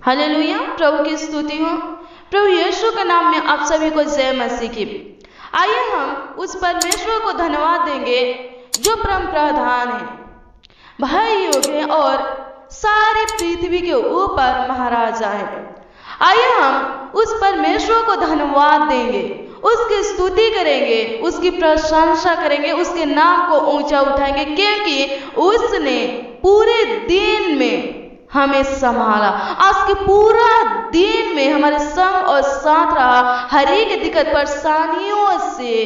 Hallelujah, प्रभु की स्तुति हो। प्रभु यीशु के नाम में आप सभी को जय मसीह की। आइए हम उस परमेश्वर को धन्यवाद देंगे जो परम प्रधान है, भाई योग है और सारे पृथ्वी के ऊपर महाराजा है। आइए हम उस परमेश्वर को धन्यवाद देंगे, उसकी स्तुति करेंगे, उसकी प्रशंसा करेंगे, उसके नाम को ऊंचा उठाएंगे, क्योंकि उसने पूरे दिन में हमें संभाला। आज के पूरा दिन में हमारे संग और साथ रहा, हर एक दिक्कत परेशानियों से,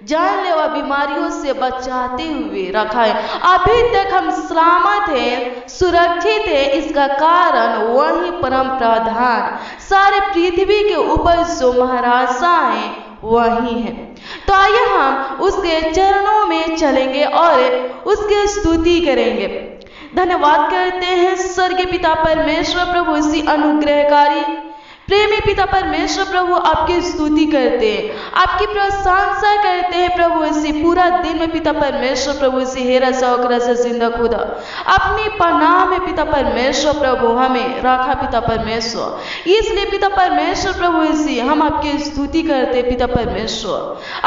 जानलेवा बीमारियों से बचाते हुए रखा है। अभी तक हम सलामत हैं, सुरक्षित हैं। इसका कारण वही परम प्रधान, सारे पृथ्वी के ऊपर जो महाराजा है वही है। तो आइए हम उसके चरणों में चलेंगे और उसकी स्तुति करेंगे। धन्यवाद करते हैं स्वर्गीय पिता परमेश्वर प्रभु, इसी अनुग्रहकारी प्रेमी पिता परमेश्वर प्रभु, आपकी स्तुति करते हैं, आपकी प्रशंसा करते हैं प्रभु। इसी पूरा दिन में पिता परमेश्वर प्रभु, इसी हेरा सौकरा से जिंदा खुदा अपनी पनाह में पिता परमेश्वर प्रभु हमें रखा पिता परमेश्वर। इसलिए पिता परमेश्वर प्रभु, इसी हम आपकी स्तुति करते पिता परमेश्वर।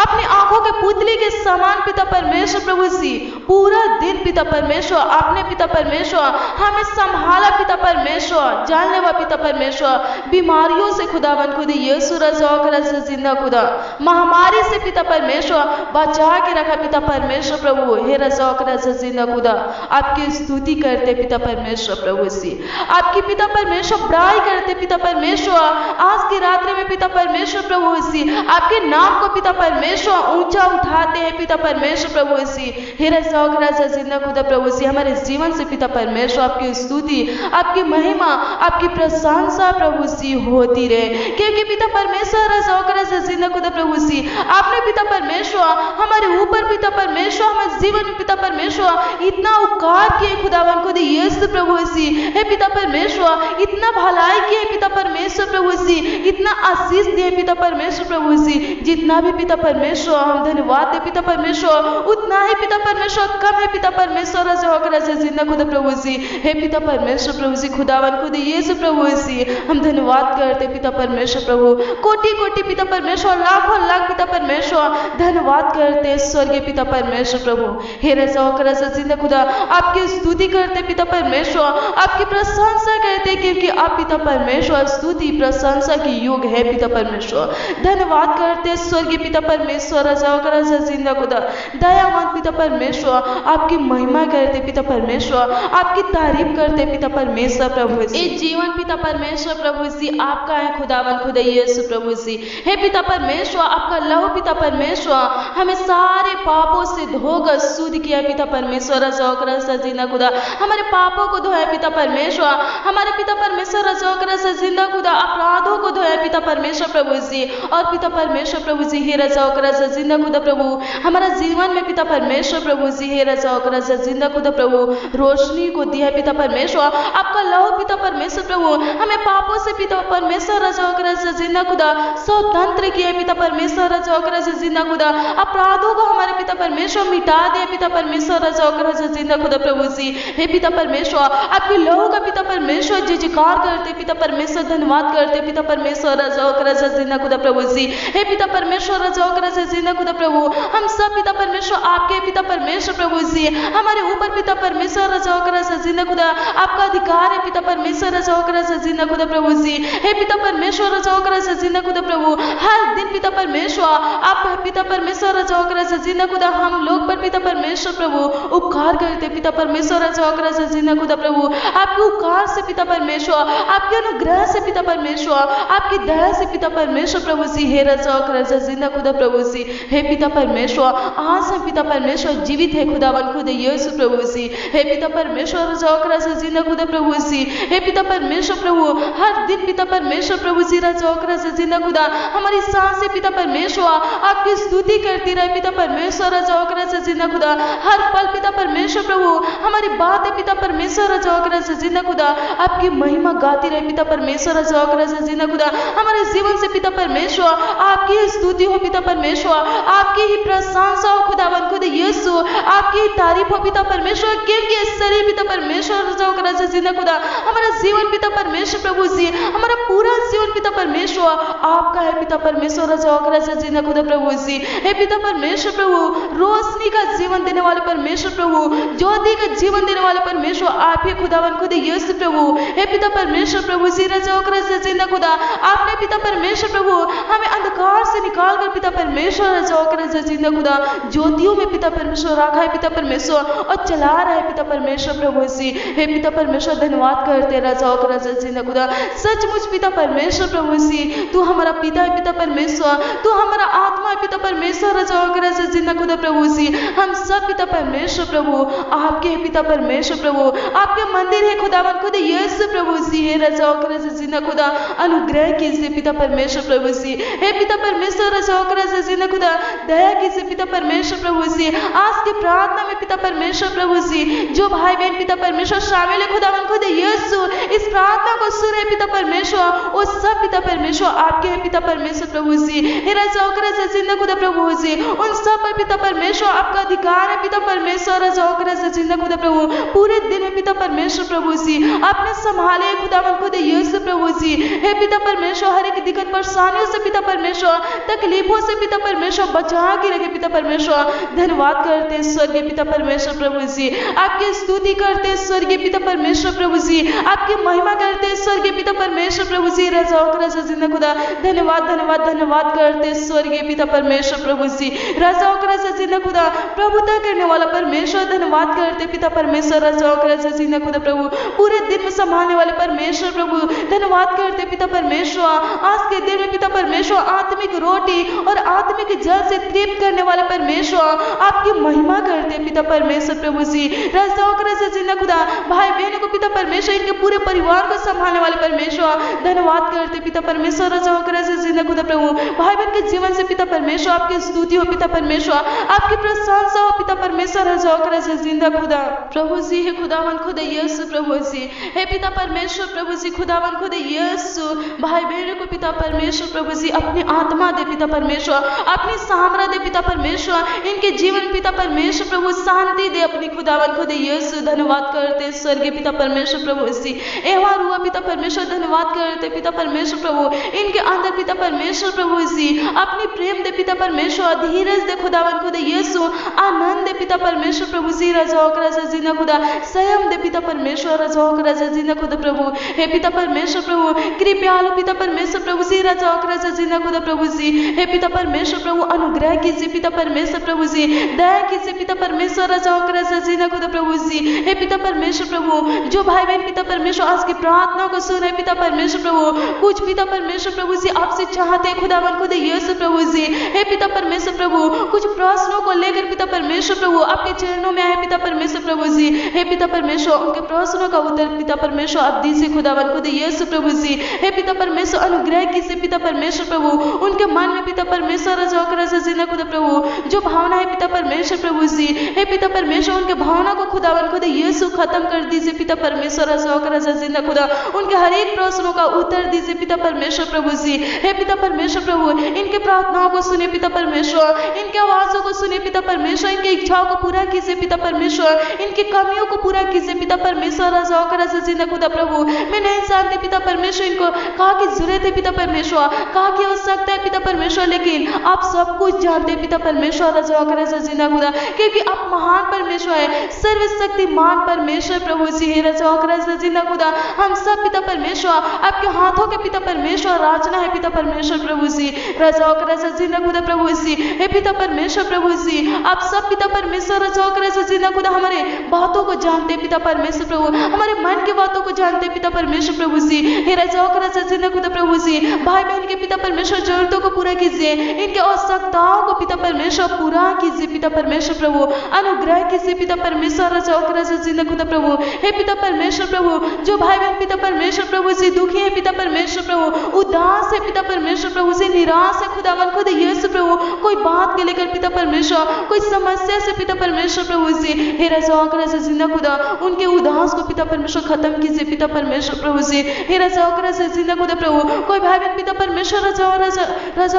अपनी आंखों के पुतली के समान पिता परमेश्वर प्रभु, इसी पूरा दिन पिता परमेश्वर आपने पिता परमेश्वर हमें संभाला पिता परमेश्वर। जानलेवा पिता परमेश्वर बीमारियों से खुदावन खुद यीशु रज़ा से जिंदा खुदा महामारी से पिता परमेश्वर बचा के रखा पिता परमेश्वर प्रभु, हे रज़ा से जिंदा खुदा आपकी स्तुति करते पिता परमेश्वर प्रभु, सी आपकी पिता परमेश्वर बड़ाई करते पिता परमेश्वर। आज की रात्रि में पिता परमेश्वर प्रभु, सी आपके नाम को पिता परमेश्वर ऊंचा उठाते हैं पिता परमेश्वर प्रभु, सी हे रज़ा से जिंदा खुदा प्रभु, सी हमारे जीवन से पिता परमेश्वर आपकी स्तुति, आपकी महिमा, आपकी प्रशंसा प्रभु सी होती रहे, क्योंकि पिता परमेश्वर से जिंदा खुदा प्रभु, सी आपने पिता परमेश्वर हमारे ऊपर पिता परमेश्वर हमारे जीवन में पिता परमेश्वर इतना उपकार किए खुदावन खुद यीशु प्रभु, सी हे पिता परमेश्वर इतना भलाई किए पिता परमेश्वर प्रभु, सी इतना आशीष दिए पिता परमेश्वर प्रभु, सी जितना भी पिता परमेश्वर हम धन्यवाद दे पिता परमेश्वर उतना ही पिता परमेश्वर कम है पिता परमेश्वर से जिंदा खुदा प्रभु, सी हे पिता परमेश्वर प्रभु, सी खुदावन खुद यीशु प्रभु, सी हम धन्यवाद करते पिता परमेश्वर प्रभु। कोटि कोटि पिता परमेश्वर, लाखों लाख पिता परमेश्वर धन्यवाद करते स्वर्गीय पिता परमेश्वर प्रभु, हे रज़ा से जिंदा खुदा आपकी स्तुति करते पिता परमेश्वर, आपकी प्रशंसा करते, क्योंकि आप पिता परमेश्वर स्तुति प्रशंसा की योग है पिता परमेश्वर। धन्यवाद करते स्वर्गीय पिता परमेश्वर रज़ा से जिंदा खुदा दयावान पिता परमेश्वर, आपकी महिमा करते पिता परमेश्वर, आपकी तारीफ करते पिता परमेश्वर प्रभु। इस जीवन पिता परमेश्वर प्रभु सी आपका है खुदावन खुदा यीशु प्रभु, सी हे पिता परमेश्वर आपका लहू पिता परमेश्वर हमें सारे पापों से धोकर शुद्ध किया पिता परमेश्वर रज़ा से जिंदा खुदा हमारे पापों को धोया पिता परमेश्वर, हमारे पिता परमेश्वर रज़ा से जिंदा खुदा अपराधों को धोया पिता परमेश्वर प्रभु, सी और पिता परमेश्वर प्रभु, सी हे रज़ा से जिंदा खुदा प्रभु हमारा जीवन में पिता परमेश्वर प्रभु, सी हे रज़ा से जिंदा खुदा प्रभु रोशनी को दिया पिता परमेश्वर। आपका लहू पिता परमेश्वर प्रभु हमें पापों से पिता परमेश्वर रज़ा से जिंदा खुदा स्वतंत्र किए पिता परमेश्वर रज़ा से जिंदा खुदा अपराधों को हमारे पिता परमेश्वर मिटा दे पिता परमेश्वर रज़ा से जिंदा खुदा प्रभु, सी हे पिता परमेश्वर आपके लहू का पिता परमेश्वर जयकार करते पिता परमेश्वर, धन्यवाद करते पिता परमेश्वर रज़ा से जिंदा खुदा प्रभु, सी हे पिता परमेश्वर रज़ा से जिंदा खुदा प्रभु हम सब पिता परमेश्वर आपके पिता परमेश्वर प्रभु, सी हमारे ऊपर पिता परमेश्वर रज़ा से जिंदा खुदा आपका अधिकार है पिता परमेश्वर रज़ा से जिंदा खुदा प्रभु, सी हे पिता परमेश्वर रज़ा से जिंदा खुदा प्रभु हर दिन पिता परमेश्वर आप पिता परमेश्वर रज़ा से जिंदा खुदा हम लोग पर पिता परमेश्वर प्रभु उपकार करते पिता परमेश्वर रज़ा से जिंदा खुदा प्रभु, आपके उपकार से पिता परमेश्वर, आपके अनुग्रह से पिता परमेश्वर, आपकी दया से पिता परमेश्वर प्रभु, सी हे रज़ा से जिंदा खुदा प्रभु, सी हे पिता परमेश्वर आज हम पिता परमेश्वर जीवित है खुदावन खुद यीशु प्रभु, सी हे पिता परमेश्वर रज़ा से जिंदा खुदा प्रभु, सी हे पिता परमेश्वर प्रभु हर दिन पिता परमेश्वर प्रभु, सी रज़ा से जिंदा खुदा हमारी सांसें पिता परमेश्वर आपकी स्तुति करती रहे पिता परमेश्वर रज़ा से जिंदा खुदा हर पल पिता परमेश्वर प्रभु हमारी बातें पिता परमेश्वर रज़ा से जिंदा खुदा आपकी महिमा गाती रहे पिता परमेश्वर राजा जिंदा खुदा, हमारे जीवन से पिता परमेश्वर आपकी ही स्तुति हो पिता परमेश्वर, आपकी ही प्रशंसा हो खुदावन खुद यीशु, आपकी ही तारीफ हो पिता परमेश्वर, क्योंकि शरीर पिता परमेश्वर राजा जिंदा खुदा, हमारा जीवन पिता परमेश्वर प्रभु जी, हमारा पूरा जीवन पिता परमेश्वर आपका है पिता परमेश्वर राजा जिंदा खुदा प्रभु जी। हे पिता परमेश्वर प्रभु, रोशनी का जीवन देने वाले परमेश्वर प्रभु, ज्योति का जीवन देने वाले परमेश्वर आप ही खुदावन खुद यीशु प्रभु। हे पिता परमेश्वर प्रभु जी राजा जिंदा खुदा, आपने पिता परमेश्वर प्रभु हमें अंधकार से निकाल कर पिता परमेश्वर राजा जिंदा खुदा ज्योतियों में पिता परमेश्वर रखा है पिता परमेश्वर, और चला रहा है पिता परमेश्वर प्रभु जी। हे पिता परमेश्वर धन्यवाद करते राजा जिंदा खुदा, सचमुच पिता परमेश्वर प्रभु जी तू हमारा पिता है पिता परमेश्वर, तू हमारा आत्मा है पिता परमेश्वर राजा जिंदा खुदा प्रभु जी। हम सब पिता परमेश्वर प्रभु आपके है पिता परमेश्वर प्रभु, आपके मंदिर है खुदावन खुद यीशु प्रभु जी। हे राजा जिंदा खुदा अनुग्रह कीजिए पिता परमेश्वर प्रभु जी। हे पिता परमेश्वर राजा जिंदा खुदा दया कीजिए पिता परमेश्वर प्रभु जी। आज की प्रार्थना में पिता परमेश्वर प्रभु जी जो भाई बहन पिता परमेश्वर शामिल है खुदावन खुद यीशु, इस प्रार्थना को सुने पिता परमेश्वर, वो सब पिता परमेश्वर आपके हैं पिता परमेश्वर प्रभु जी। हे राजा जिंदा खुदा प्रभु जी, उन सब पर पिता परमेश्वर आपका अधिकार है पिता परमेश्वर राजा जिंदा खुदा प्रभु। पूरे दिन में पिता परमेश्वर प्रभु जी आपने संभाले खुदावन खुद यीशु प्रभु जी। हे पिता परमेश्वर हर एक दिक्कत परेशानियों से पिता परमेश्वर, तकलीफों से पिता परमेश्वर बचा के रखे पिता परमेश्वर। धन्यवाद करते स्वर्गीय पिता परमेश्वर प्रभु जी, आपकी स्तुति करते स्वर्गीय पिता परमेश्वर प्रभु जी, आपकी महिमा करते स्वर्गीय पिता परमेश्वर प्रभु जी राजा जिंदा खुदा। धन्यवाद धन्यवाद धन्यवाद करते स्वर्गीय पिता परमेश्वर प्रभु जी राजा जिंदा खुदा। प्रभुता करने वाला परमेश्वर धन्यवाद करते पिता परमेश्वर राजा जिंदा खुदा प्रभु। पूरे दिन में संभालने वाले परमेश्वर प्रभु धन्यवाद करते पिता परमेश्वर। आज के दिन में पिता परमेश्वर आत्मिक रोटी और आत्मिक जल से तृप्त करने वाले परमेश्वर आपकी महिमा करते पिता परमेश्वर प्रभु जी राजा जिंदा खुदा। भाई बहनों को पिता परमेश्वर इनके पूरे परिवार को संभालने वाले परमेश्वर धन्यवाद करते पिता परमेश्वर राजा जिंदा खुदा प्रभु। भाई बहन के जीवन से पिता परमेश्वर आपकी स्तुति हो पिता परमेश्वर, आपकी प्रशंसा हो पिता परमेश्वर राजा जिंदा खुदा प्रभु जी। हे खुदावन खुद यीशु प्रभु जी, हे पिता परमेश्वर प्रभु जी खुदावन खुद यीशु। भाई बहनों को पिता परमेश्वर प्रभु जी अपनी आत्मा दे पिता परमेश्वर, अपनी सामर्थ दे पिता परमेश्वर, इनके जीवन पिता परमेश्वर प्रभु शांति दे अपनी खुदावन खुद यीशु। धन्यवाद करते स्वर्गीय पिता परमेश्वर प्रभु जी। एवार हुआ पिता परमेश्वर धन्यवाद करते पिता परमेश्वर प्रभु, इनके अंदर पिता परमेश्वर प्रभु जी अपनी प्रेम दे पिता परमेश्वर, धीरज दे खुदावन खुद यीशु, आनंद दे पिता परमेश्वर प्रभु जी राजा जिंदा खुदा। संयम दे पिता परमेश्वर राजा जिंदा खुदा प्रभु। हे पिता परमेश्वर प्रभु कृपयालु पिता परमेश्वर प्रभु जी राजा जिंदा खुदा प्रभु जी। हे पिता परमेश्वर प्रभु अनुग्रह कीजिए पिता परमेश्वर प्रभु जी, दया कीजिए पिता परमेश्वर राजा जिंदा खुदा प्रभु जी। हे पिता परमेश्वर प्रभु जो भाई बहन पिता परमेश्वर आज की प्रार्थना को सुने पिता परमेश्वर प्रभु, कुछ पिता परमेश्वर प्रभु जी आपसे चाहते खुदावन खुद यीशु प्रभु जी। हे पिता परमेश्वर प्रभु कुछ प्रश्नों को लेकर पिता परमेश्वर प्रभु आपके चरणों में आए पिता परमेश्वर प्रभु जी। हे पिता परमेश्वर उनके प्रश्नों का उत्तर पिता परमेश्वर आप दीजिए खुदावन खुद यीशु प्रभु जी। हे पिता परमेश्वर अनुग्रह कीजिए पिता परमेश्वर प्रभु, उनके मन में पिता परमेश्वर राजा जिंदा खुदा प्रभु जो भावना है पिता परमेश्वर प्रभु जी। हे पिता परमेश्वर उनके भावना को खुदावन खुद यीशु खत्म कर दीजिए पिता परमेश्वर राजा जिंदा खुदा। उनके हर एक प्रश्नों का उत्तर दीजिए पिता परमेश्वर प्रभु जी। हे पिता परमेश्वर प्रभु इनके प्रार्थनाओं को सुने पिता परमेश्वर, इनके आवाजों को सुने पिता परमेश्वर, इनकी इच्छाओं को पूरा कीजिए पिता परमेश्वर, इनकी कमियों को पूरा कीजिए पिता परमेश्वर राजा जिंदा खुदा प्रभु। मैं नहीं जानती पिता परमेश्वर इनको कहा की जरूरत है पिता परमेश्वर, कहा की आवश्यकता है पिता परमेश्वर, लेकिन आप सब कुछ जानते हैं पिता परमेश्वर राजा जिंदा खुदा, क्योंकि आप महान परमेश्वर है, सर्वशक्तिमान परमेश्वर प्रभु जी। हे राजा जिंदा खुदा हम सब पिता परमेश्वर आपके हाथों के पिता परमेश्वर राजना है पिता परमेश्वर प्रभु जी राजा जिंदा खुदा प्रभु जी। हे पिता परमेश्वर प्रभु जी आप सब पिता परमेश्वर राजा जिंदा खुदा हमारे बातों को जानते पिता परमेश्वर प्रभु, हमारे मन की बातों को जानते पिता परमेश्वर प्रभु जी। हे राजा जिंदा खुदा प्रभु जी भाई बहन के पिता परमेश्वर जरूरतों को पूरा कीजिए, इनके आवश्यकताओं को पिता परमेश्वर पूरा कीजिए पिता परमेश्वर प्रभु। अनुग्रह कीजिए पिता परमेश्वर राजा जिंदा खुदा प्रभु। हे पिता परमेश्वर प्रभु जो भाई बहन पिता परमेश्वर प्रभु जी दुखी है पिता परमेश्वर प्रभु उदास है पिता परमेश्वर प्रभु से, निराश है खुदावन खुद यीशु प्रभु, कोई बात के लेकर पिता परमेश्वर, कोई समस्या से पिता परमेश्वर प्रभु से, हे राजा आकर से जिंदा खुदा उनके उदास को पिता परमेश्वर खत्म कीजिए पिता परमेश्वर प्रभु से, हे राजा आकर से जिंदा खुदा प्रभु, कोई भाई बहन पिता परमेश्वर राजा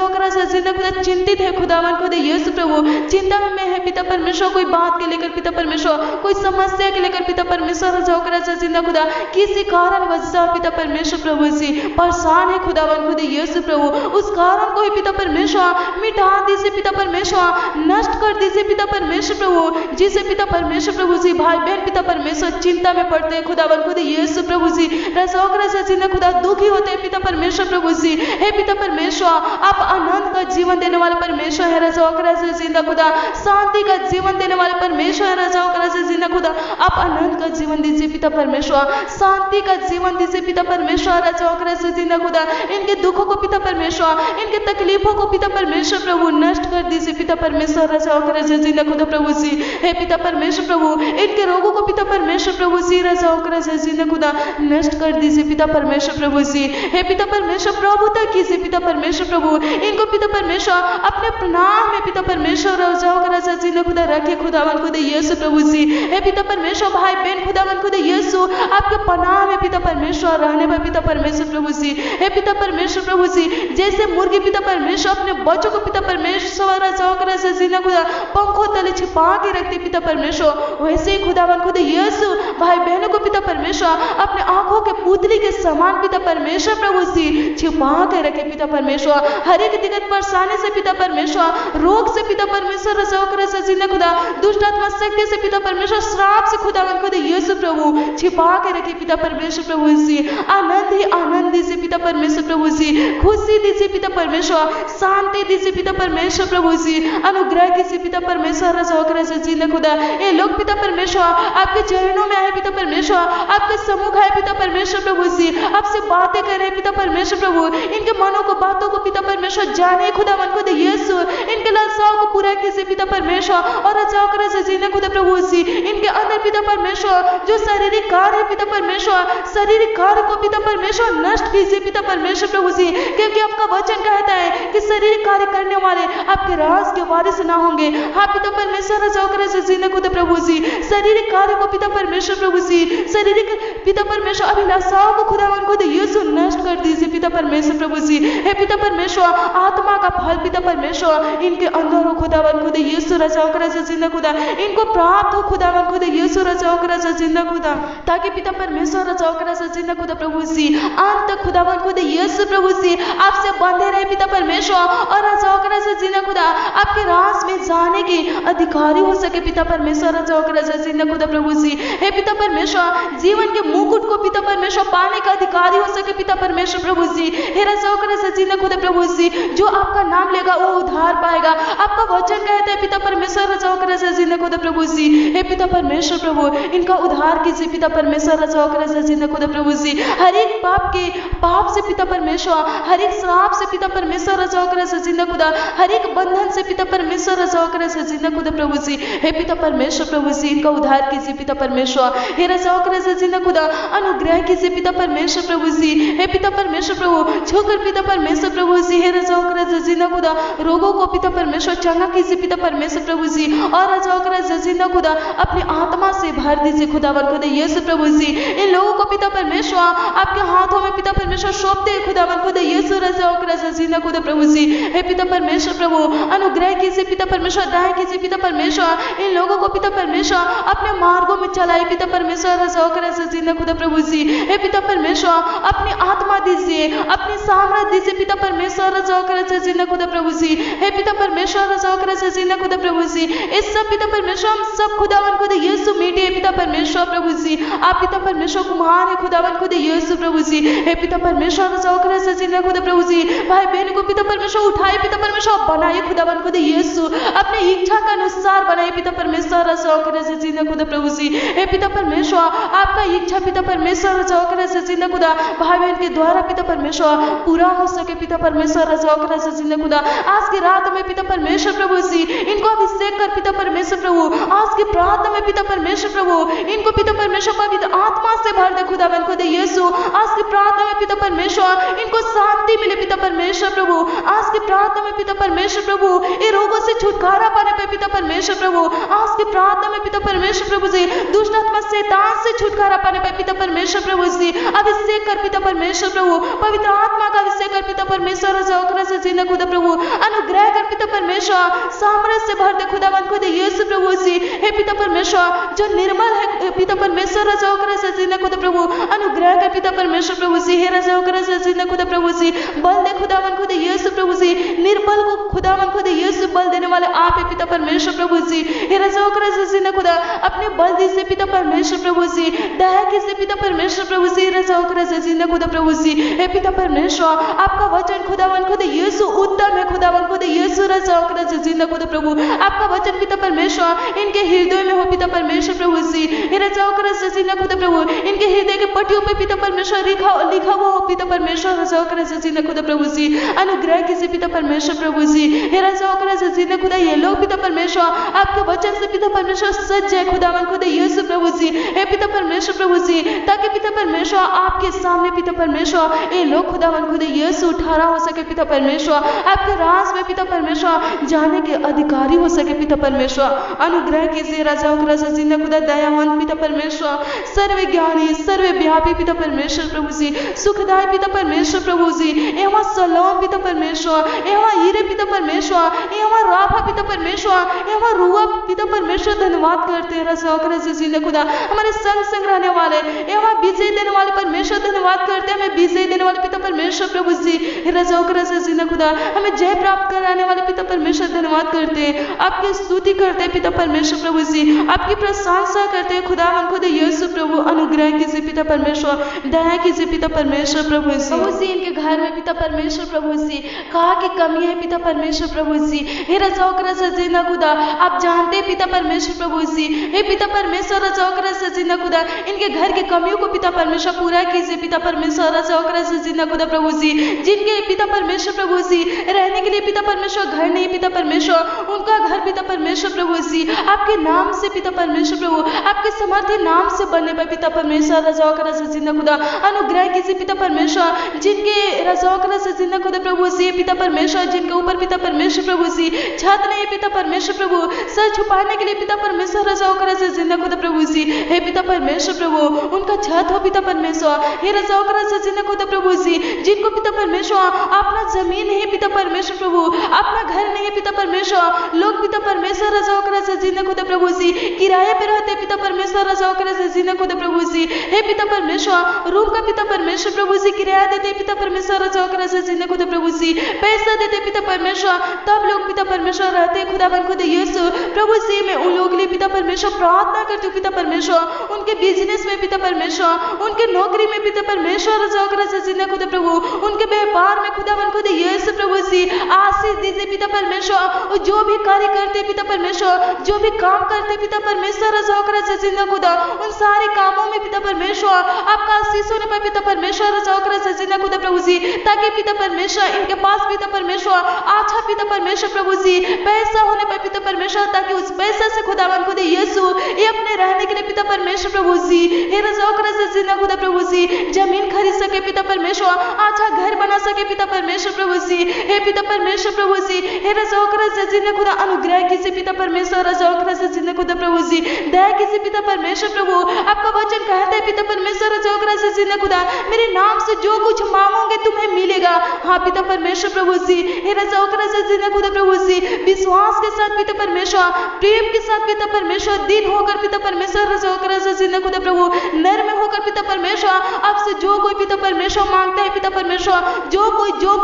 आकर से जिंदा खुदा चिंतित है खुदावन खुद यीशु प्रभु, चिंता में है पिता परमेश्वर, कोई बात के लेकर पिता परमेश्वर, कोई समस्या के लेकर पिता परमेश्वर राजा आकर से जिंदा खुदा, किसी कारण वजह पिता परमेश्वर प्रभु से परेशान है खुदावन खुद यीशु प्रभु, उस कारण को ही पिता परमेश्वर मिटा दीजिए पिता परमेश्वर, नष्ट कर दीजिए पिता परमेश्वर प्रभु, जिसे पिता परमेश्वर प्रभु जी भाई बहन पिता परमेश्वर चिंता में पड़ते हैं खुदावन खुद यीशु प्रभु जी, जिन्हें खुदा दुखी होते हैं पिता परमेश्वर प्रभु जी, हे पिता परमेश्वर आप आनंद का जीवन देने वाले परमेश्वर है राजा से जिंदा खुदा, शांति का जीवन देने वाले परमेश्वर है राजा से जिंदा खुदा, आप आनंद का जीवन दीजिए पिता परमेश्वर, शांति का जीवन दीजिए पिता परमेश्वर राजा से जिंदा खुदा, इनके दुखों को पिता परमेश्वर, इनके तकलीफों को पिता परमेश्वर प्रभु नष्ट कर दीजिए पिता परमेश्वर राजा से जिंदा खुदा प्रभु जी, हे पिता परमेश्वर प्रभु इनके रोगों को पिता परमेश्वर प्रभु जी राजा से जिंदा खुदा नष्ट कर दीजिए पिता परमेश्वर प्रभु जी, हे पिता परमेश्वर प्रभुता कीजिए पिता परमेश्वर प्रभु, इनको पिता परमेश्वर अपने प्रणाम में पिता परमेश्वर राजा से जिंदा खुदा रखे खुदावन खुद यीशु प्रभु जी, हे पिता परमेश्वर भाई बहन खुदावन खुद यीशु आपके पनाह में पिता परमेश्वर रहने पर पिता परमेश्वर प्रभु जी, हे पिता परमेश्वर प्रभु जी, जैसे मुर्गी पिता परमेश्वर अपने बच्चों को पिता परमेश्वर राजा से जिंदा खुदा पंखों तले छिपा के रखती पिता परमेश्वर, वैसे ही खुदावन खुद यीशु भाई बहनों को पिता परमेश्वर अपने आंखों के पुतली के समान पिता परमेश्वर प्रभु जी छिपा के रखे पिता परमेश्वर, हर एक दिक्कत परेशानी से पिता परमेश्वर, रोग से पिता परमेश्वर राजा से जिंदा खुदा, दुष्ट आत्मा शक्ति से पिता परमेश्वर, श्राप से खुदावन खुद यीशु प्रभु छिपा के रखे पिता परमेश्वर प्रभु जी, आनंद ही आनंद दीजिए पिता परमेश्वर प्रभु जी, खुशी दीजिए पिता परमेश्वर, शांति दीजिए पिता परमेश्वर प्रभु जी, अनुग्रह कीजिए पिता परमेश्वर राजा से जिंदा खुदा, ये लोग पिता परमेश्वर आपके चरणों में आए पिता परमेश्वर, आपके सम्मुख आए पिता परमेश्वर प्रभु जी, आपसे बातें कर रहे पिता परमेश्वर प्रभु, इनके मनों को बातों को पिता परमेश्वर जाने खुदावन खुद यीशु, इनके लालसाओं को पूरा कीजिए पिता परमेश्वर और राजा से जीने खुदा प्रभु जी, इनके अंदर पिता परमेश्वर जो शारीरिक कार्य है पिता परमेश्वर, शारीरिक कार्य को पिता परमेश्वर नष्ट कीजिए पिता परमेश्वर प्रभु जी, क्योंकि आपका वचन कहता है कि शारीरिक कार्य करने वाले आपके राज के वारिस ना होंगे, हाँ पिता परमेश्वर राजा से जीने खुदा प्रभु जी, शारीरिक कार्य को पिता परमेश्वर प्रभु जी, शारीरिक पिता परमेश्वर अभिलाषाओं को खुदावन खुद यीशु नष्ट कर दीजिए पिता परमेश्वर प्रभु जी, हे पिता परमेश्वर आत्मा का फल पिता परमेश्वर इनके अंदर हो खुदावन खुद यीशु राजा से जिंदा खुदा, इनको प्राप्त हो खुदावन खुद यीशु राजा से जिंदा खुदा, ताकि पिता परमेश्वर राजा से जिंदा खुदा प्रभु जी अंत तक खुदावन खुद यीशु प्रभु जी आपसे बंधे रहे पिता परमेश्वर और राजा से जिंदा खुदा आपके राज में जाने के अधिकारी हो सके पिता परमेश्वर राजा से जिंदा खुदा प्रभु जी, हे पिता परमेश्वर जीवन के मुकुट को पिता परमेश्वर पाने का अधिकारी हो सके पिता परमेश्वर प्रभु जी, हे राजा से जिंदा खुदा प्रभु जी, जो आपका नाम लेगा वो उद्धार पाएगा, आपका वचन कहता है पिता परमेश्वर राजा से जिंदा खुदा प्रभु जी, हे पिता परमेश्वर प्रभु इनका उद्धार कीजिए पिता परमेश्वर राजा से जिंदा खुदा प्रभु जी, हर एक पाप से पिता परमेश्वर, हर एक श्राप से पिता परमेश्वर राजा से जिंदा खुदा, हर एक बंधन से पिता परमेश्वर राजा से जिंदा खुदा प्रभु जी, हे पिता परमेश्वर प्रभु जी इनका उद्धार कीजिए पिता परमेश्वर, हे राजा से जिंदा खुदा अनुग्रह कीजिए पिता परमेश्वर प्रभु जी, हे पिता परमेश्वर प्रभु छूकर पिता परमेश्वर प्रभु जी, हे राजा से जिंदा खुदा रोगों को पिता परमेश्वर चंगा कीजिए पिता परमेश्वर प्रभु जी, और राजा से जिंदा खुदा अपनी आत्मा से भर दीजिए खुदावन खुद यीशु प्रभु जी, इन लोगों को पिता परमेश्वर आपके हाथों में पिता परमेश्वर सौंपते हैं खुदावन खुद यीशु राजा से जिंदा खुदा प्रभु जी, हे पिता परमेश्वर प्रभु अनुग्रह कीजिए पिता परमेश्वर, दया कीजिए पिता परमेश्वर, इन लोगों को पिता परमेश्वर अपने मार्गों में चलाए पिता परमेश्वर राजा से जिंदा खुदा प्रभु जी, हे पिता परमेश्वर अपनी आत्मा दीजिए, अपनी सामर्थ दीजिए पिता परमेश्वर राजा से जिंदा खुदा प्रभु जी, हे पिता परमेश्वर राजा से जिंदा खुदा प्रभु जी, इस सब पिता परमेश्वर हम सब खुदावन खुद यीशु मीठे पिता परमेश्वर प्रभु जी, आप पिता परमेश्वर कुमार है खुदावन खुद यीशु प्रभु जी, हे पिता परमेश्वर राजा से जिंदा खुदा प्रभु जी, भाई बहन को पिता परमेश्वर उठाए पिता परमेश्वर बनाए खुदावन खुद यीशु, अपने इच्छा के अनुसार बनाए पिता परमेश्वर राजा से जिंदा खुदा प्रभु जी, हे पिता परमेश्वर आपका इच्छा पिता परमेश्वर राजा से जिंदा खुदा भाई बहन के द्वारा पिता परमेश्वर पूरा हो सके पिता परमेश्वर रजा कर जिंदा खुदा। आज की रात में पिता परमेश्वर प्रभु जी इनको अभिषेक कर पिता परमेश्वर प्रभु। आज की प्रार्थना में पिता परमेश्वर प्रभु इनको पिता परमेश्वर पवित्र आत्मा से भर दे खुदावन खुद यीशु। आज की प्रार्थना में पिता परमेश्वर इनको शांति मिले पिता परमेश्वर प्रभु। आज की प्रार्थना में पिता परमेश्वर प्रभु ये रोगों से छुटकारा पाने पे पिता परमेश्वर प्रभु। आज की प्रार्थना में पिता परमेश्वर प्रभु जी दुष्ट आत्मा शैतान से छुटकारा पाने पे पिता परमेश्वर प्रभु जी अभिषेक कर पिता परमेश्वर प्रभु। पवित्र आत्मा का अभिषेक कर पिता परमेश्वर से जीना खुदा प्रभु। अनुग्रह कर पिता परमेश्वर सामर्थ्य से भर दे खुदावन खुद यीशु प्रभु जी। हे पिता परमेश्वर जो निर्मल है पिता परमेश्वर से जीना खुदा प्रभु। अनुग्रह कर पिता परमेश्वर प्रभु जी। हे से जीना खुदा प्रभु जी बल दे खुदावन खुद यीशु प्रभु जी। निर्बल को खुदावन खुद यीशु बल देने वाले आप है पिता परमेश्वर प्रभु जी। हे से जीना खुदा अपने बल दी से पिता परमेश्वर प्रभु जी दया की से पिता परमेश्वर प्रभु जी से जीना खुदा प्रभु जी। हे पिता परमेश्वर आपका वचन खुदावन खुद यीशु उत्तम है खुदावन खुद यीशु से जीना खुदा प्रभु। आपका वचन पिता परमेश्वर इनके हृदय में हो पिता परमेश्वर प्रभु जी। हे से जीना खुदा प्रभु इनके हृदय के पट्टियों पे पिता परमेश्वर लिखा हुआ हो पिता परमेश्वर से जीना खुदा प्रभु जी। अनुग्रह की से पिता परमेश्वर प्रभु जी। हे से जीना खुदा ये लोग पिता परमेश्वर आपके वचन से पिता परमेश्वर सच है खुदावन खुद यीशु प्रभु जी। हे पिता परमेश्वर प्रभु जी ताकि पिता परमेश्वर आपके सामने पिता परमेश्वर ये लोग खुदावन खुद यीशु उठारा हो सके पिता परमेश्वर। आपके राज में पिता परमेश्वर जाने के अधिकारी हो सके पिता परमेश्वर। अनुग्रह कीजिए राजा जिंदा खुदा दयावान पिता परमेश्वर सर्वज्ञानी सर्वव्यापी पिता परमेश्वर प्रभु जी। सुखदायी पिता परमेश्वर प्रभु जी। एवं सलाम पिता परमेश्वर एवं हीरे पिता परमेश्वर एवं राफा पिता परमेश्वर एवं रुआ पिता परमेश्वर धन्यवाद करते हैं राजा जिंदा खुदा। हमारे संग रहने वाले एवं विजय देने वाले परमेश्वर धन्यवाद करते हैं। हमें विजय देने वाले पिता परमेश्वर प्रभु जी से जीना खुदा हमें जय प्राप्त कराने वाले पिता परमेश्वर धन्यवाद करते हैं। आपकी स्तुति करते हैं पिता परमेश्वर प्रभु जी। आपकी प्रशंसा करते हैं खुदावन खुद यीशु प्रभु। अनुग्रह कीजिए पिता परमेश्वर दया कीजिए पिता परमेश्वर प्रभु जी। इनके घर में पिता परमेश्वर प्रभु जी कहा की कमी है पिता परमेश्वर प्रभु जी। हे से जीना खुदा आप जानते हैं पिता परमेश्वर प्रभु जी। हे पिता परमेश्वर से जीना खुदा इनके घर की कमियों को पिता परमेश्वर पूरा कीजिए पिता परमेश्वर से जीना खुदा प्रभु जी। जिनके पिता परमेश्वर प्रभु जी रहने के लिए पिता परमेश्वर घर नहीं पिता परमेश्वर उनका घर पिता परमेश्वर प्रभु जी आपके नाम से पिता परमेश्वर प्रभु आपके समर्थी नाम से बनने पर पिता परमेश्वर से जिंदा खुदा। अनुग्रह कीजिए पिता परमेश्वर जिनके से जिंदा खुदा प्रभु जी। पिता परमेश्वर जिनके ऊपर पिता परमेश्वर प्रभु जी छत नहीं पिता परमेश्वर प्रभु सर छुपाने के लिए पिता परमेश्वर से जिंदा खुदा प्रभु जी। हे पिता परमेश्वर प्रभु उनका छत हो पिता परमेश्वर। हे से जिंदा खुदा प्रभु जी जिनको पिता परमेश्वर अपना जमीन नहीं पिता परमेश्वर प्रभु अपना घर नहीं पिता परमेश्वर लोग पिता परमेश्वर से जिंदा खुदा प्रभु जी किराए पे रहते पिता परमेश्वर से जिंदा खुदा प्रभु जी। हे पिता परमेश्वर रूम का पिता परमेश्वर प्रभु जी किराया देते पिता परमेश्वर से जिंदा खुदा प्रभु जी पैसा देते पिता परमेश्वर तब लोग पिता परमेश्वर रहते खुदावन खुद यीशु प्रभु जी। मैं उन लोगों के लिए पिता परमेश्वर प्रार्थना करती हूँ पिता परमेश्वर उनके बिजनेस में पिता परमेश्वर उनके नौकरी में पिता परमेश्वर से जिंदा खुदा प्रभु उनके व्यापार में खुदावन खुद यीशु प्रभु जी आशीष दीजिए पिता परमेश्वर। जो भी कार्य करते पिता परमेश्वर जो भी काम करते पिता परमेश्वर से जिंदा खुदा उन सारे कामों में पिता परमेश्वर आपका आशीष होने पर पिता परमेश्वर से जिंदा खुदा प्रभु जी। ताकि पिता परमेश्वर इनके पास पिता परमेश्वर अच्छा पिता परमेश्वर प्रभु जी पैसा होने पर पिता परमेश्वर ताकि उस पैसा से खुदावन खुद यीशु ये अपने रहने के लिए पिता परमेश्वर प्रभु जी। हे से जिंदा खुदा प्रभु जी जमीन खरीद सके पिता परमेश्वर अच्छा घर बना सके पिता परमेश्वर प्रभु जी। हे पिता परमेश्वर प्रभु जी हे से जिंदा खुदा अनुग्रह कीजिए पिता परमेश्वर से जिंदा खुदा प्रभु जी दया कीजिए पिता परमेश्वर प्रभु। आपका वचन कहता है पिता परमेश्वर से जिंदा खुदा मेरे नाम से जो कुछ मांगोगे तुम्हें मिलेगा। हाँ पिता परमेश्वर प्रभु जी हे से जिंदा खुदा प्रभु जी विश्वास के साथ पिता परमेश्वर प्रेम के साथ पिता परमेश्वर दिन होकर पिता परमेश्वर से जिंदा खुदा प्रभु नर में होकर पिता परमेश्वर आपसे जो कोई पिता परमेश्वर मांगता है पिता परमेश्वर जो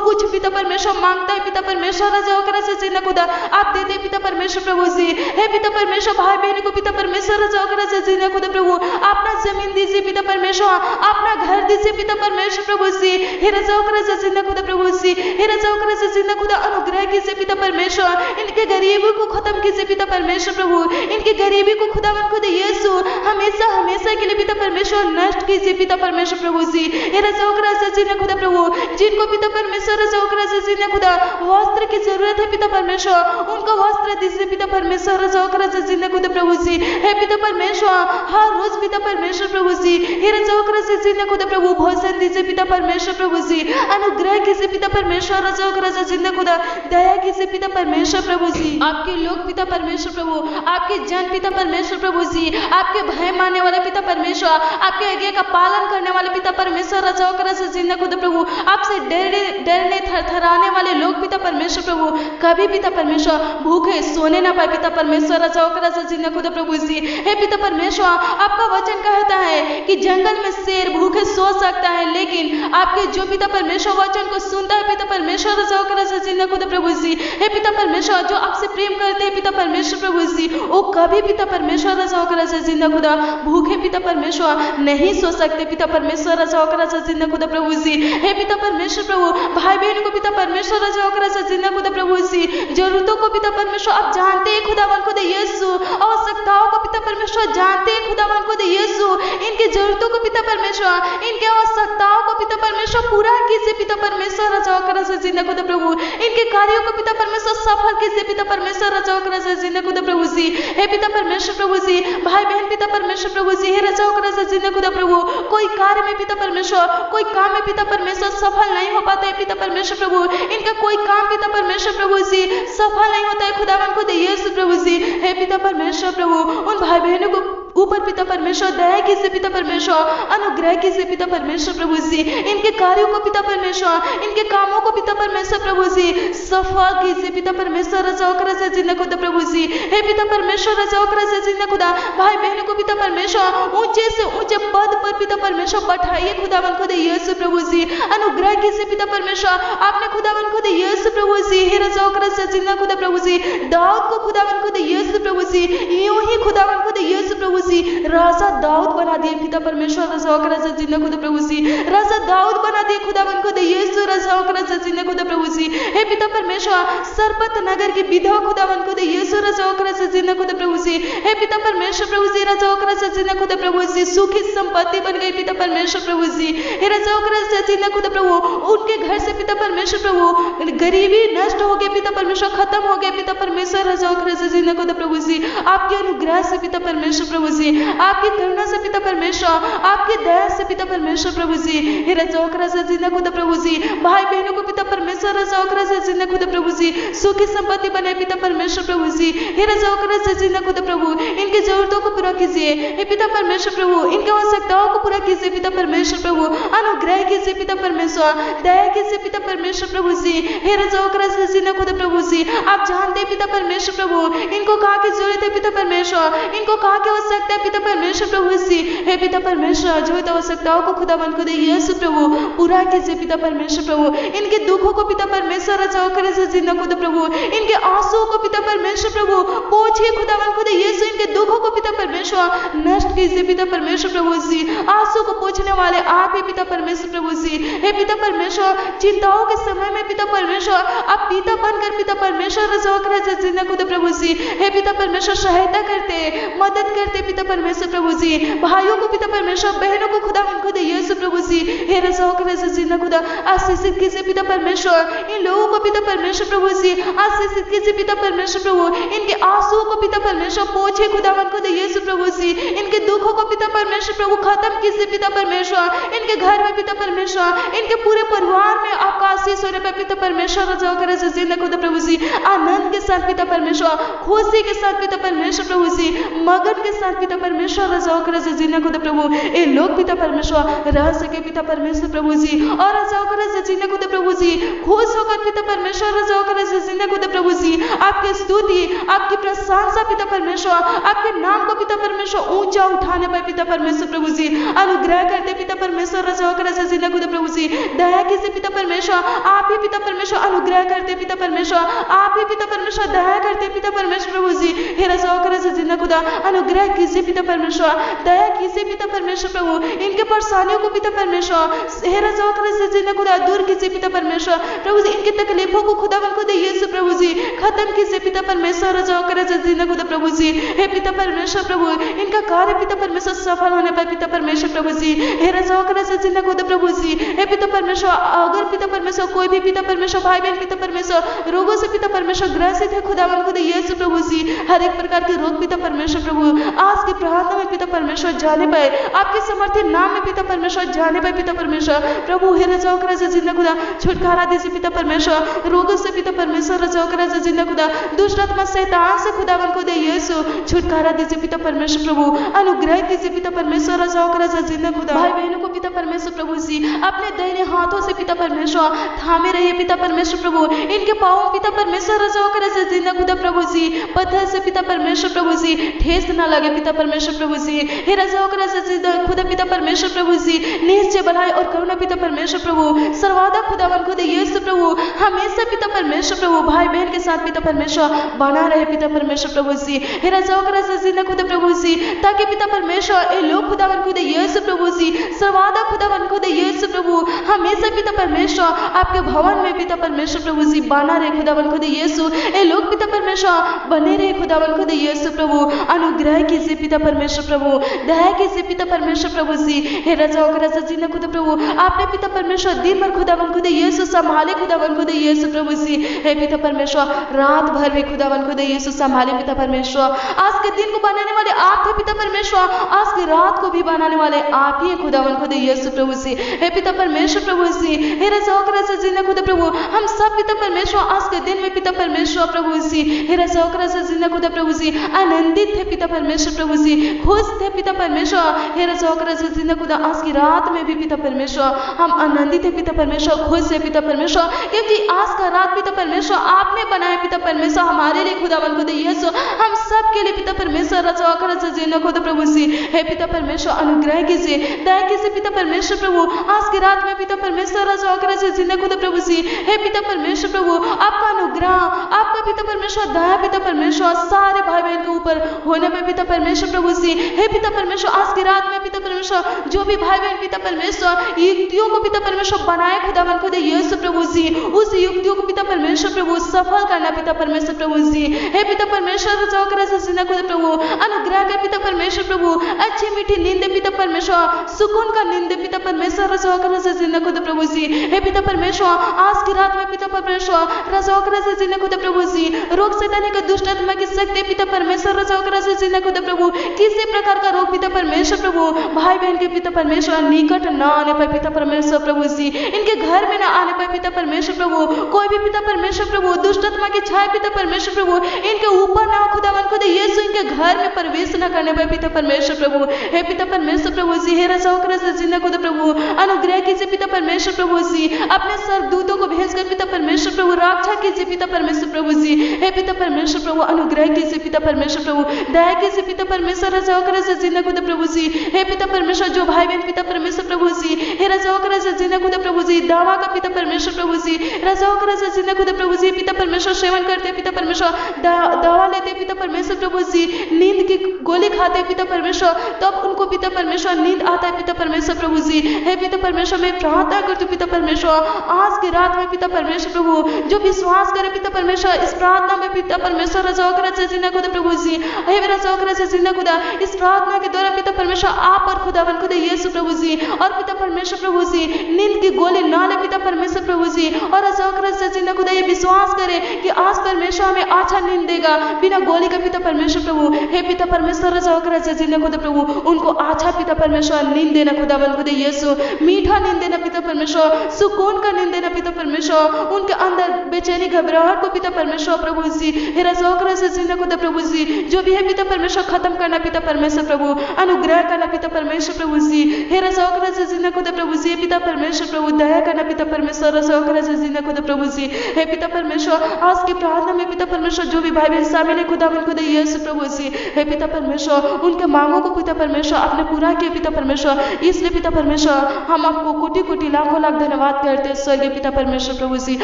कुछ पिता परमेश्वर मांगता है पिता परमेश्वर से जिंदा खुदा आप देते पिता परमेश्वर प्रभु जी। हे पिता परमेश्वर भाई बहन को पिता परमेश्वर से जिंदा खुदा प्रभु अपना जमीन दीजिए पिता परमेश्वर अपना घर दीजिए पिता परमेश्वर प्रभु जी। हे रजाओ कर जिंदा खुदा प्रभु जी, हे रजाओ कर जिंदा खुदा अनुग्रह कीजिए पिता परमेश्वर, इनके गरीबी को खत्म कीजिए पिता परमेश्वर प्रभु, इनकी गरीबी को खुदावन खुदा यीशु हमेशा हमेशा के लिए पिता परमेश्वर नष्ट कीजिए पिता परमेश्वर प्रभु जी, हे रजाओ कर जिंदा खुदा प्रभु, जिनको पिता परमेश्वर रजाओ कर जिंदा खुदा वस्त्र की जरूरत है पिता परमेश्वर, उनको वस्त्र दीजिए पिता परमेश्वर रजाओ कर जिंदा खुदा प्रभु जी, हे पिता परमेश्वर हर रोज पिता परमेश्वर प्रभु जी, हे रजाओ कर जिंदा खुदा प्रभु भोजन दीजिए पिता परमेश्वर प्रभु जी, अनुग्रह कीजिए पिता परमेश्वर रजाओ कर जिंदा खुदा दया कीजिए पिता परमेश्वर प्रभु जी, आपके लोग पिता परमेश्वर प्रभु, आपके जन पिता परमेश्वर प्रभु जी, आपके भय मानने वाले पिता परमेश्वर, आपके आज्ञा का पालन करने वाले पिता परमेश्वर रजाओ कर जिंदा खुदा प्रभु, आपसे डरने थरथराने वाले लोग पिता परमेश्वर प्रभु कभी पिता परमेश्वर भूखे सोने ना पाए पिता परमेश्वर रजाओ कर जिंदा खुदा प्रभु जी, हे पिता परमेश्वर आपका वचन कहता है कि जंगल में शेर भूखे सो सकता है, लेकिन आपके जो पिता परमेश्वर वचन को सुनता है पिता परमेश्वर रजाओ कर जिंदा खुदा प्रभु जी, हे पिता परमेश्वर जो आपसे प्रेम करते हैं पिता परमेश्वर प्रभु जी, वो कभी पिता परमेश्वर रजाओ कर जिंदा खुदा भूखे पिता परमेश्वर नहीं सो सकते पिता परमेश्वर रजाओ कर जिंदा खुदा प्रभु जी, हे पिता परमेश्वर प्रभु भाई बहन को पिता परमेश्वर रजाओ कर जिंदा खुदा प्रभु जी, जरूरतों को पिता परमेश्वर आप जानते हैं खुदावन खुदा यीशु, आवश्यकताओं को पिता परमेश्वर जानते हैं खुदावन खुदा यीशु, इनकी जरूरतों को पिता परमेश्वर, इनके आवश्यकताओं को पिता परमेश्वर पूरा कीजिए पिता परमेश्वर रजाओ कर जिंदा खुदा प्रभु, इनके कार्यों को पिता परमेश्वर सफल कीजिए पिता परमेश्वर रजाओ कर जिंदा खुदा प्रभु जी, हे पिता परमेश्वर प्रभु जी भाई बहन पिता परमेश्वर प्रभु जी, हे रजाओ कर जिंदा खुदा प्रभु कोई कार्य में पिता परमेश्वर, कोई काम में पिता परमेश्वर सफल नहीं हो पाता है पिता परमेश्वर प्रभु, इनका कोई काम पिता परमेश्वर प्रभु जी सफल नहीं होता है खुदावन खुदा यीशु प्रभु जी, हे पिता परमेश्वर प्रभु उन भाई बहनों को ऊपर पिता परमेश्वर दया कीजिए पिता परमेश्वर, अनुग्रह कीजिए पिता परमेश्वर प्रभु जी, इनके कार्यों को पिता परमेश्वर, इनके कामों को पिता परमेश्वर प्रभु जी सफल कीजिए पिता परमेश्वर रजाओ कर जिंदा खुदा प्रभु जी, हे पिता परमेश्वर रजाओ कर जिंदा खुदा भाई बहनों को पिता परमेश्वर ऊंचे से ऊंचे पद पर पिता परमेश्वर बैठाइए खुदावन खुदा यीशु प्रभु जी, अनुग्रह कीजिए पिता परमेश्वर, आपने खुदावन खुदा यीशु प्रभु जी, हे रजाओ कर जिंदा खुदा प्रभु जी दाऊद को खुदावन खुदा यीशु प्रभु जी यूं ही खुदावन खुदा यीशु प्रभु जी राजा दाऊद बना दिए पिता परमेश्वर रजाओ कर जिंदा खुदा प्रभु जी, राजा दाऊद बना दिए खुदावन खुदा यीशु रजाओ कर जिंदा खुदा प्रभु जी, हे पिता परमेश्वर सरपत नगर की विधवा खुदावन खुदा यीशु रजाओ कर जिंदा खुदा प्रभु जी, हे पिता परमेश्वर प्रभु जी रजाओ कर जिंदा खुदा प्रभु जी सुखी संपत्ति बन गई पिता परमेश्वर प्रभु जी, हे रजाओ कर जिंदा खुदा प्रभु उनके घर से पिता परमेश्वर प्रभु गरीबी नष्ट हो गई पिता परमेश्वर, खत्म हो गया पिता परमेश्वर रजाओ कर जिंदा खुदा प्रभु जी, आपके अनुग्रह से पिता परमेश्वर प्रभु जी, आपकी करुणा से पिता परमेश्वर, आपकी दया से पिता परमेश्वर प्रभु जी, हे रजाओ कर जिंदा खुदा प्रभु जी भाई बहनों को पिता परमेश्वर रजाओ कर जिंदा खुदा प्रभु जी सुखी संपत्ति बनाए पिता परमेश्वर प्रभु जी, हे रजाओ कर जिंदा खुदा प्रभु इनकी जरूरतों को पूरा कीजिए, हे पिता परमेश्वर प्रभु इनकी आवश्यकताओं को पूरा कीजिए पिता परमेश्वर प्रभु, अनुग्रह कीजिए पिता परमेश्वर, दया कीजिए पिता परमेश्वर प्रभु जी, हे रजाओ कर जिंदा खुदा प्रभु जी, आप जानते हैं पिता परमेश्वर प्रभु इनको कहाँ की जरूरत है पिता परमेश्वर, इनको कहाँ की आवश्यकता है पिता परमेश्वर प्रभु जी, हे पिता परमेश्वर जो आवश्यकताओं को खुदावन खुदा यीशु प्रभु पूरा कीजिए पिता परमेश्वर प्रभु, इनके दुखों को पिता परमेश्वर रजाओ कर जिंदा खुदा प्रभु, इनके आंसुओं को पिता परमेश्वर प्रभु पोंछिए खुदावन खुदा यीशु, इनके दुखों को पिता परमेश्वर नष्ट कीजिए पिता परमेश्वर प्रभु जी, आंसू को पोंछने वाले आप ही पिता परमेश्वर प्रभु जी, हे पिता परमेश्वर चिंताओं के समय में पिता परमेश्वर आप पिता बनकर पिता परमेश्वर रजाओ कर जिंदा खुदा प्रभु जी, हे पिता परमेश्वर सहायता करते मदद करते पिता परमेश्वर प्रभु जी, भाइयों को पिता परमेश्वर बहनों को खुदावन खुदा यीशु प्रभु जी, हे रजाओ कर जिंदा खुदा आशीषित कीजिए पिता परमेश्वर, इन लोगों को पिता परमेश्वर प्रभु जी आशीषित कीजिए पिता परमेश्वर प्रभु, इनके आंसुओं को पिता परमेश्वर पोंछे खुदावन खुदा यीशु प्रभु जी, इनके दुखों को पिता परमेश्वर प्रभु खत्म कीजिए पिता परमेश्वर, इनके घर में पिता परमेश्वर इनके पूरे परिवार में आपका आशीष होने पर पिता परमेश्वर रजाओ कर जिंदा खुदा प्रभु जी आनंद के साथ पिता परमेश्वर, खुशी के साथ पिता परमेश्वर प्रभु जी, मगन के साथ पिता परमेश्वर रजाओ कर जिंदा खुदा प्रभु ये लोग पिता परमेश्वर रह सके पिता परमेश्वर प्रभु जी, और रजाओ कर जिंदा खुदा प्रभु जी, खुश होकर पिता परमेश्वर रजा होकर जिंदा खुदा प्रभु जी आपकी स्तुति, आपकी प्रशंसा पिता परमेश्वर, आपके नाम को पिता परमेश्वर ऊंचा उठाने पर पिता परमेश्वर प्रभु जी अनुग्रह करते पिता परमेश्वर रजा होकर जिंदा खुदा प्रभु जी दया कीजिए पिता परमेश्वर, आप ही पिता परमेश्वर अनुग्रह करते पिता परमेश्वर, आप ही पिता परमेश्वर दया करते पिता परमेश्वर प्रभु जी हे रजा होकर जिंदा खुदा अनुग्रह कीजिए पिता परमेश्वर, दया कीजिए पिता परमेश्वर प्रभु, इनके परेशानियों को पिता परमेश्वर हे रजा होकर जिंदा खुदा दूर कीजिए पिता परमेश्वर प्रभु जी, इनकी तकलीफों को खुदावन खुद यीशु प्रभु जी खत्म कीजिए पिता परमेश्वर रजा होकर जिंदा खुदा प्रभु जी हे पिता परमेश्वर प्रभु, इनका कार्य पिता परमेश्वर सफल होने पर पिता परमेश्वर प्रभु जी हे रजा होकर जिंदा खुदा प्रभु जी हे पिता परमेश्वर, अगर पिता परमेश्वर कोई भी पिता परमेश्वर भाई बहन पिता परमेश्वर रोगों से पिता परमेश्वर ग्रसित है खुदावन खुद यीशु प्रभु जी, हर एक प्रकार के रोग पिता परमेश्वर प्रभु आज के प्रार्थना में पिता परमेश्वर जाने पर आपके समर्थी नाम में पिता परमेश्वर जाने पर पिता परमेश्वर प्रभु हे रजा होकर जिंदा खुदा छुटकारा दीजिए पिता परमेश्वर रोगों से पिता परमेश्वर रजा होकर जिंदा खुदा दुष्ट आत्मा शैतान से खुदावन खुद यीशु छुटकारा दीजिए पिता परमेश्वर प्रभु, अनुग्रह दीजिए पिता परमेश्वर रजा होकर जिंदा खुदा भाई बहनों को पिता परमेश्वर प्रभु जी अपने दाहिने हाथों से पिता परमेश्वर थामे रहिए पिता परमेश्वर प्रभु, इनके पाँव पिता परमेश्वर रजा होकर जिंदा खुदा प्रभु जी पत्थर से पिता परमेश्वर प्रभु जी ठेस न लगे पिता परमेश्वर प्रभु जी हे रजा होकर जिंदा खुदा पिता परमेश्वर प्रभु जी निश्चय भलाई और करुणा पिता परमेश्वर प्रभु सर्वदा खुदावन खुद यीशु प्रभु हमेशा पिता परमेश्वर प्रभु भाई बहन के साथ पिता परमेश्वर बना रहे पिता परमेश्वर प्रभु जी हे रजा होकर जिंदा खुदा प्रभु जी, ताकि पिता परमेश्वर ये लोग खुदावन खुद यीशु प्रभु जी सर्वदा खुदावन खुद यीशु प्रभु हमेशा पिता परमेश्वर आपके भवन में पिता परमेश्वर प्रभु जी बना रहे खुदावन खुद यीशु, ये लोग पिता परमेश्वर बने रहे खुदावन खुद यीशु प्रभु, अनुग्रह कीजिए पिता परमेश्वर प्रभु, दया कीजिए पिता परमेश्वर प्रभु जी हे रजा होकर जिंदा खुदा प्रभु, आपने पिता परमेश्वर दिन भर खुदावन खुद यीशु संभाले खुदावन खुद यीशु प्रभु जी हे पिता परमेश्वर रात भर भी खुदावन खुद यीशु संभाले पिता परमेश्वर, आज के दिन को बनाने वाले आप थे पिता परमेश्वर, आज की रात को भी बनाने वाले आप ही खुदावन खुद यीशु प्रभु जी हे पिता परमेश्वर प्रभु जी हे रजा होकर जिंदा खुदा प्रभु, हम सब पिता परमेश्वर आज के दिन में पिता परमेश्वर प्रभु जी हे रजा होकर जिंदा खुदा प्रभु जी आनंदित थे पिता परमेश्वर प्रभु जी, खुश थे पिता परमेश्वर हे रजा होकर जिंदा खुदा, आज की रात में भी पिता परमेश्वर हम आनंदित है पिता परमेश्वर, खुश है पिता परमेश्वर, क्योंकि आज का रात पिता परमेश्वर आपने बनाया पिता परमेश्वर हमारे लिए खुदावन खुद यीशु, हम सब के लिए पिता परमेश्वर रजा होकर जिंदा खुदा प्रभु जी हे पिता परमेश्वर अनुग्रह कीजिए दया कीजिए पिता परमेश्वर प्रभु, आज की रात में पिता परमेश्वर रजा होकर जिंदा खुदा प्रभु जी हे पिता परमेश्वर प्रभु, आपका अनुग्रह आपका पिता परमेश्वर दया पिता परमेश्वर सारे भाई बहन के ऊपर होने में पिता परमेश्वर प्रभु जी हे पिता परमेश्वर, आज की रात में पिता परमेश्वर जो भी भाई बहन पिता परमेश्वर युक्तियों को पिता परमेश्वर बनाए खुदावन खुद यीशु प्रभु जी, उस युक्तियों को पिता परमेश्वर प्रभु सफल करना पिता परमेश्वर प्रभु जी हे पिता परमेश्वर रजा होकर जिंदा खुदा प्रभु, अनुग्रह कर पिता परमेश्वर प्रभु, अच्छी मीठी नींद पिता परमेश्वर, सुकून का नींद पिता परमेश्वर रजा होकर जिंदा खुदा प्रभु जी हे पिता परमेश्वर, आज की रात में पिता परमेश्वर रजा होकर जिंदा खुदा प्रभु जी रोग शैतानी का दुष्ट आत्मा की शक्ति पिता परमेश्वर रजा होकर जिंदा खुदा प्रभु, किसी प्रकार का रोग पिता परमेश्वर प्रभु भाई बहन के पिता परमेश्वर निकट न आने पर पिता परमेश्वर प्रभु जी, इनके घर में न आने पर पिता परमेश्वर प्रभु, कोई भी पिता परमेश्वर प्रभु दुष्ट आत्मा की छाया पिता परमेश्वर प्रभु इनके ऊपर ना खुदावन खुद यीशु, इनके घर में प्रवेश न करने पर पिता परमेश्वर प्रभु हे पिता परमेश्वर प्रभु जी हे रजा होकर जिंदा खुदा प्रभु, अनुग्रह कीजिए पिता परमेश्वर प्रभु जी, अपने स्वर्गदूतों को भेजकर पिता परमेश्वर प्रभु रक्षा कीजिए पिता परमेश्वर प्रभु जी हे पिता परमेश्वर प्रभु, अनुग्रह कीजिए पिता परमेश्वर प्रभु, दया कीजिए पिता परमेश्वर रजा होकर जिंदा खुदा प्रभु जी हे पिता परमेश्वर, जो भाई बहन पिता परमेश्वर प्रभु जी हे रजा होकर जिंदा खुदा प्रभु जी दवा का पिता परमेश्वर प्रभु जी रजा होकर जिंदा खुदा प्रभु जी पिता परमेश्वर सेवन करते पिता परमेश्वर, दवा लेते पिता परमेश्वर प्रभु जी, नींद की गोली खाते पिता परमेश्वर, तब उनको पिता परमेश्वर नींद आता है पिता परमेश्वर प्रभु जी हे पिता परमेश्वर, मैं प्रार्थना करती हूँ पिता परमेश्वर आज की रात में पिता परमेश्वर प्रभु, जो विश्वास करे पिता परमेश्वर इस प्रार्थना में पिता परमेश्वर रजा होकर जिंदा खुदा प्रभु जी हे रजा होकर जिंदा खुदा, इस प्रार्थना के द्वारा पिता परमेश्वर आप और खुदावन खुदा यीशु प्रभु जी और पिता परमेश्वर प्रभु जी नींद की गोली ना ले पिता परमेश्वर प्रभु जी, और रजा होकर जिंदा खुदा ये विश्वास करे कि आज परमेश्वर हमें अच्छा नींद देगा बिना गोली का पिता परमेश्वर प्रभु हे पिता परमेश्वर रजा होकर जिंदा खुदा प्रभु, उनको अच्छा पिता परमेश्वर नींद देना खुदावन खुदा यीशु, मीठा नींद देना पिता परमेश्वर, सुकून का नींद देना पिता परमेश्वर, उनके अंदर बेचैनी घबराहट को पिता परमेश्वर प्रभु जी हे रजा होकर जिंदा खुदा प्रभु जी, जो भी है पिता परमेश्वर खत्म करना पिता परमेश्वर प्रभु, अनुग्रह करना पिता परमेश्वर प्रभु जी हे रजा होकर जिंदा खुदा प्रभु जी पिता परमेश्वर प्रभु, दया करना पिता परमेश्वर परमेश्वर खुदा प्रभु जी। हे पिता परमेश्वर, आज की प्रार्थना में पिता परमेश्वर जो भी भाई बहन शामिल है खुदा यीशु प्रभु जी, हे पिता परमेश्वर उनके मांगों को पिता परमेश्वर आपने पूरा किया पिता परमेश्वर। इसलिए पिता परमेश्वर हम आपको कोटि कोटि लाखों लाख धन्यवाद करते हैं स्वर्गीय पिता परमेश्वर प्रभु जी।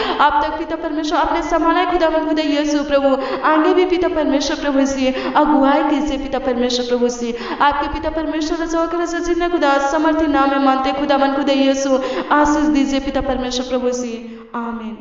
आप तक पिता परमेश्वर आपने संभाला है खुदा यीशु प्रभु। आगे भी पिता परमेश्वर प्रभु जी अगुवाई कीजिए पिता परमेश्वर प्रभु जी। आपके पिता परमेश्वर जिन्हें खुदा समर्थी नाम में मानते खुदा यीशु आशीष दीजिए पिता परमेश्वर प्रभु जी। आमीन।